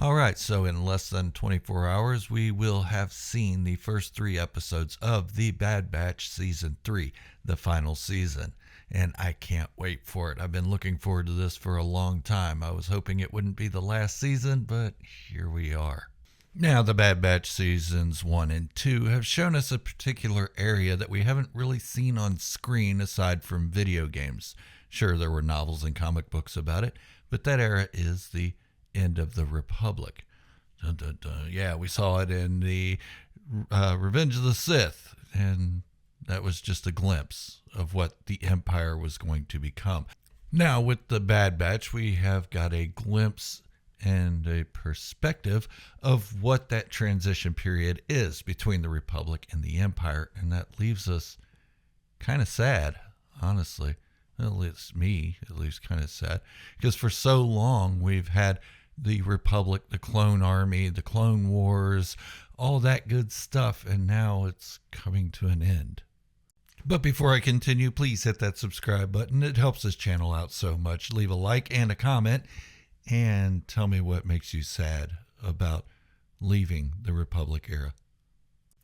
All right, so in less than 24 hours, we will have seen the first 3 episodes of The Bad Batch Season 3, the final season. And I can't wait for it. I've been looking forward to this for a long time. I was hoping it wouldn't be the last season, but here we are. Now, The Bad Batch Seasons 1 and 2 have shown us a particular area that we haven't really seen on screen aside from video games. Sure, there were novels and comic books about it, but that era is the end of the Republic. Dun, dun, dun. Yeah, we saw it in the Revenge of the Sith, and that was just a glimpse of what the Empire was going to become. Now, with the Bad Batch, we have got a glimpse and a perspective of what that transition period is between the Republic and the Empire, and that leaves us kind of sad, honestly. At least me, kind of sad, because for so long we've had the Republic, the Clone Army, the Clone Wars, all that good stuff, and now it's coming to an end. But before I continue, please hit that subscribe button. It helps this channel out so much. Leave a like and a comment, and tell me what makes you sad about leaving the Republic era.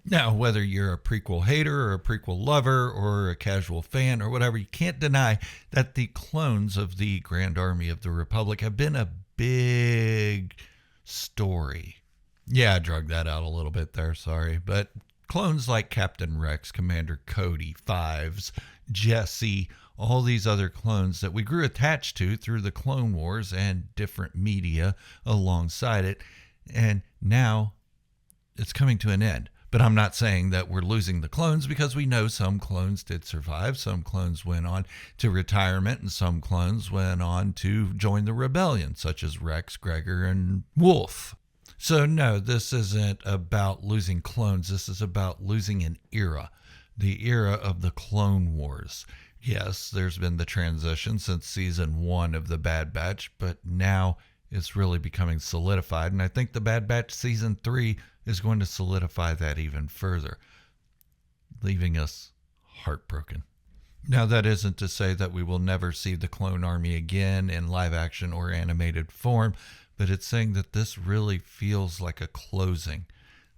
Now, whether you're a prequel hater or a prequel lover or a casual fan or whatever, you can't deny that the clones of the Grand Army of the Republic have been a big story. Yeah, I drug that out a little bit there, sorry. But clones like Captain Rex, Commander Cody, Fives, Jesse, all these other clones that we grew attached to through the Clone Wars and different media alongside it. And now it's coming to an end. But I'm not saying that we're losing the clones, because we know some clones did survive. Some clones went on to retirement, and some clones went on to join the rebellion, such as Rex, Gregor, and Wolf. So no, this isn't about losing clones. This is about losing an era, the era of the Clone Wars. Yes, there's been the transition since season 1 of The Bad Batch, but now it's really becoming solidified. And I think The Bad Batch season 3 is going to solidify that even further, leaving us heartbroken. Now, that isn't to say that we will never see the Clone Army again in live action or animated form, but it's saying that this really feels like a closing,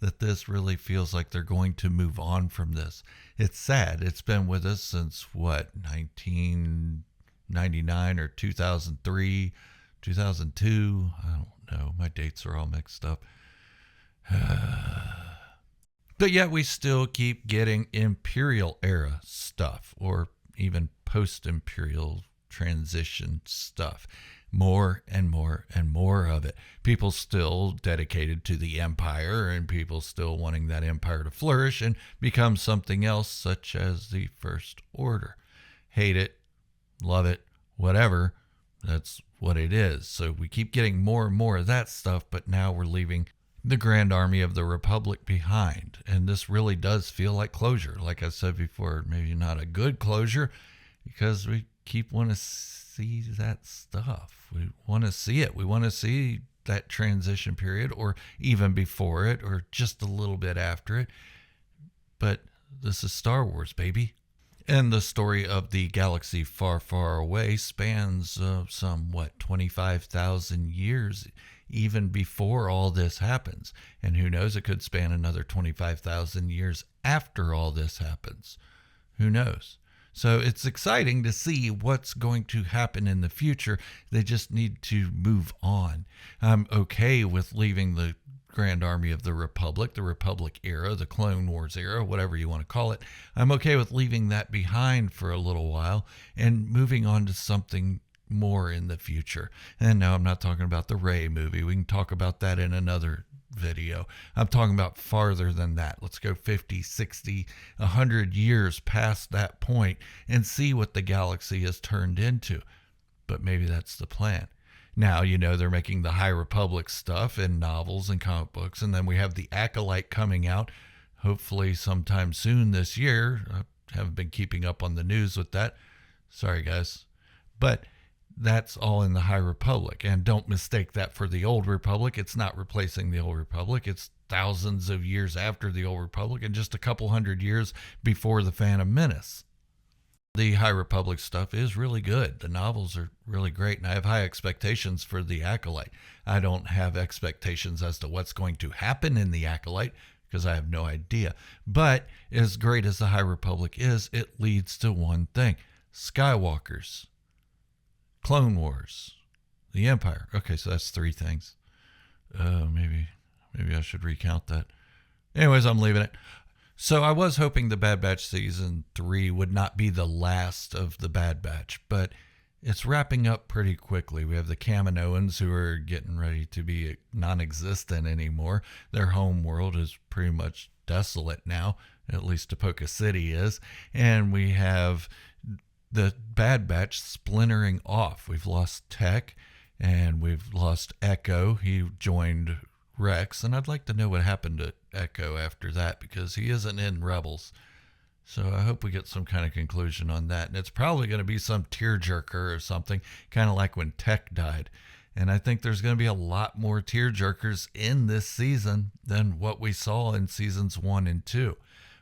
that this really feels like they're going to move on from this. It's sad. It's been with us since, 1999 or 2003, 2002? I don't know. My dates are all mixed up. But yet we still keep getting Imperial era stuff, or even post-Imperial transition stuff. More and more and more of it. People still dedicated to the Empire, and people still wanting that Empire to flourish and become something else, such as the First Order. Hate it, love it, whatever. That's what it is. So we keep getting more and more of that stuff, but now we're leaving the Grand Army of the Republic behind. And this really does feel like closure. Like I said before, maybe not a good closure, because we keep wanting to see that stuff. We want to see it. We want to see that transition period, or even before it, or just a little bit after it. But this is Star Wars, baby. And the story of the galaxy far, far away spans 25,000 years, even before all this happens. And who knows, it could span another 25,000 years after all this happens. Who knows? So it's exciting to see what's going to happen in the future. They just need to move on. I'm okay with leaving the Grand Army of the Republic era, the Clone Wars era, whatever you want to call it. I'm okay with leaving that behind for a little while and moving on to something more in the future. And now I'm not talking about the Rey movie. We can talk about that in another video. I'm talking about farther than that. Let's go 50, 60, 100 years past that point and see what the galaxy has turned into. But maybe that's the plan. Now, they're making the High Republic stuff in novels and comic books, and then we have the Acolyte coming out, hopefully sometime soon this year. I haven't been keeping up on the news with that. Sorry, guys. But that's all in the High Republic, and don't mistake that for the Old Republic. It's not replacing the Old Republic. It's thousands of years after the Old Republic and just a couple hundred years before the Phantom Menace. The High Republic stuff is really good. The novels are really great, and I have high expectations for The Acolyte. I don't have expectations as to what's going to happen in The Acolyte because I have no idea. But as great as the High Republic is, it leads to one thing: Skywalkers, Clone Wars, the Empire. Okay, so that's three things. Maybe I should recount that. Anyways, I'm leaving it. So I was hoping the Bad Batch season 3 would not be the last of the Bad Batch, but it's wrapping up pretty quickly. We have the Kaminoans who are getting ready to be non-existent anymore. Their home world is pretty much desolate now, at least Tapoka City is. And we have the Bad Batch splintering off. We've lost Tech and we've lost Echo. He joined Rex, and I'd like to know what happened to Echo after that because he isn't in Rebels. So I hope we get some kind of conclusion on that. And it's probably going to be some tearjerker or something, kind of like when Tech died. And I think there's going to be a lot more tearjerkers in this season than what we saw in seasons 1 and 2.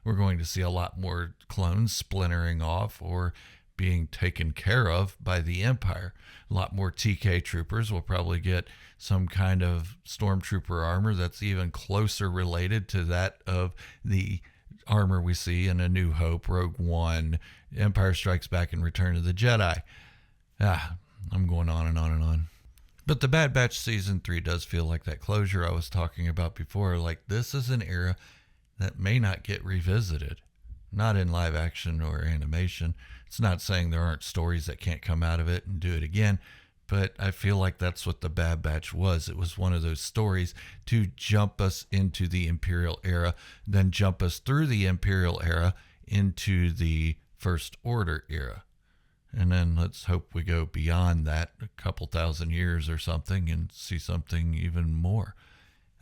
We're going to see a lot more clones splintering off or being taken care of by the Empire. A lot more TK troopers. We'll probably get some kind of stormtrooper armor that's even closer related to that of the armor we see in A New Hope, Rogue One, Empire Strikes Back, and Return of the Jedi. I'm going on and on and on. But the Bad Batch season 3 does feel like that closure I was talking about before. Like, this is an era that may not get revisited. Not in live action or animation. It's not saying there aren't stories that can't come out of it and do it again, but I feel like that's what the Bad Batch was. It was one of those stories to jump us into the Imperial era, then jump us through the Imperial era into the First Order era. And then let's hope we go beyond that, a couple thousand years or something, and see something even more.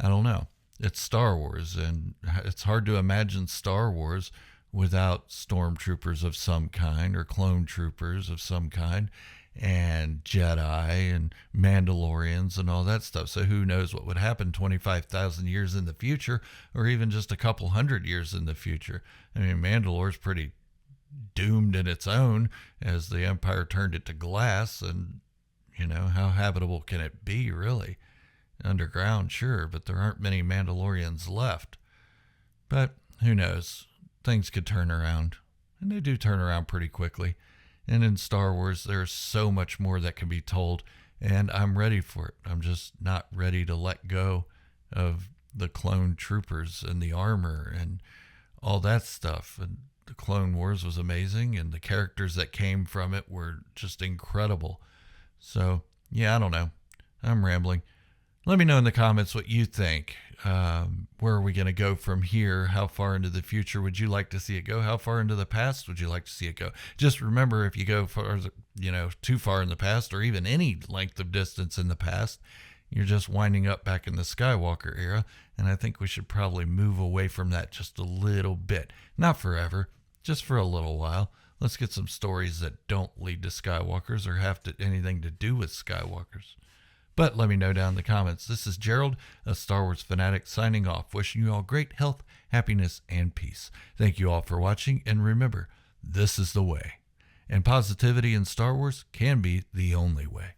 I don't know. It's Star Wars, and it's hard to imagine Star Wars without stormtroopers of some kind or clone troopers of some kind and Jedi and Mandalorians and all that stuff. So who knows what would happen 25,000 years in the future or even just a couple hundred years in the future. I mean, Mandalore's pretty doomed in its own as the Empire turned it to glass, and how habitable can it be really? Underground, sure, but there aren't many Mandalorians left. But who knows? Things could turn around, and they do turn around pretty quickly. And in Star Wars, there's so much more that can be told, and I'm ready for it. I'm just not ready to let go of the clone troopers and the armor and all that stuff. And the Clone Wars was amazing, and the characters that came from it were just incredible. So, yeah, I don't know. I'm rambling. Let me know in the comments what you think. Where are we going to go from here? How far into the future would you like to see it go? How far into the past would you like to see it go? Just remember, if you go too far in the past, or even any length of distance in the past, you're just winding up back in the Skywalker era. And I think we should probably move away from that just a little bit. Not forever, just for a little while. Let's get some stories that don't lead to Skywalkers or have anything to do with Skywalkers. But let me know down in the comments. This is Gerald, a Star Wars fanatic, signing off, wishing you all great health, happiness, and peace. Thank you all for watching, and remember, this is the way. And positivity in Star Wars can be the only way.